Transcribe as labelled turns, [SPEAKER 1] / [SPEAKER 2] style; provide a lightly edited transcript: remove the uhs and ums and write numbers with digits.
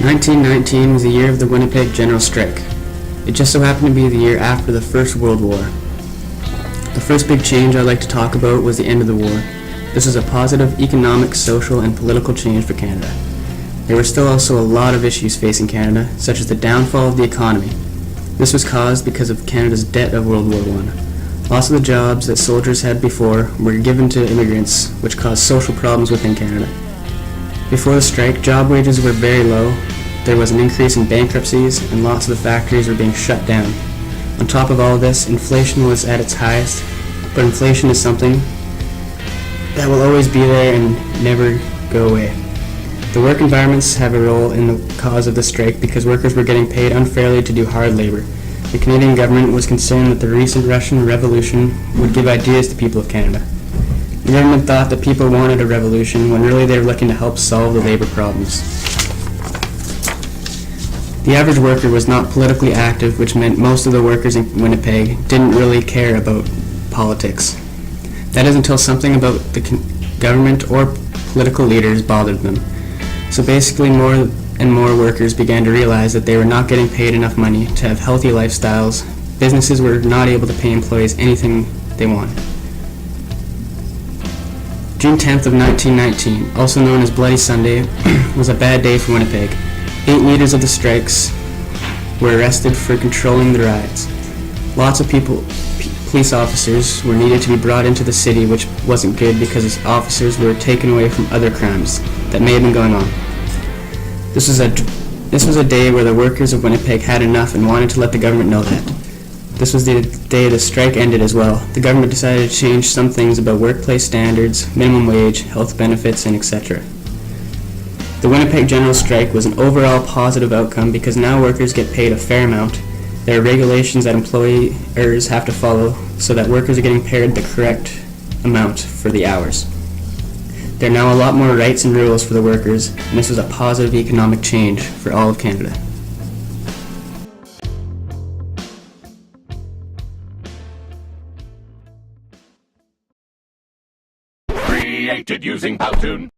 [SPEAKER 1] 1919 was the year of the Winnipeg General Strike. It just so happened to be the year after the First World War. The first big change I'd like to talk about was the end of the war. This was a positive economic, social, and political change for Canada. There were still also a lot of issues facing Canada, such as the downfall of the economy. This was caused because of Canada's debt of World War I. Lots of the jobs that soldiers had before were given to immigrants, which caused social problems within Canada. Before the strike, job wages were very low, there was an increase in bankruptcies, and lots of the factories were being shut down. On top of all of this, inflation was at its highest, but inflation is something that will always be there and never go away. The work environments have a role in the cause of the strike because workers were getting paid unfairly to do hard labor. The Canadian government was concerned that the recent Russian Revolution would give ideas to people of Canada. The government thought that people wanted a revolution when really they were looking to help solve the labor problems. The average worker was not politically active, which meant most of the workers in Winnipeg didn't really care about politics. That is until something about the government or political leaders bothered them. So basically more and more workers began to realize that they were not getting paid enough money to have healthy lifestyles. Businesses were not able to pay employees anything they wanted. June 10th of 1919, also known as Bloody Sunday, was a bad day for Winnipeg. 8 leaders of the strikes were arrested for controlling the riots. Lots of police officers were needed to be brought into the city, which wasn't good because officers were taken away from other crimes that may have been going on. This was a day where the workers of Winnipeg had enough and wanted to let the government know that. This was the day the strike ended as well. The government decided to change some things about workplace standards, minimum wage, health benefits, and etc. The Winnipeg General Strike was an overall positive outcome because now workers get paid a fair amount. There are regulations that employers have to follow so that workers are getting paid the correct amount for the hours. There are now a lot more rights and rules for the workers, and this was a positive economic change for all of Canada.
[SPEAKER 2] Created using Powtoon.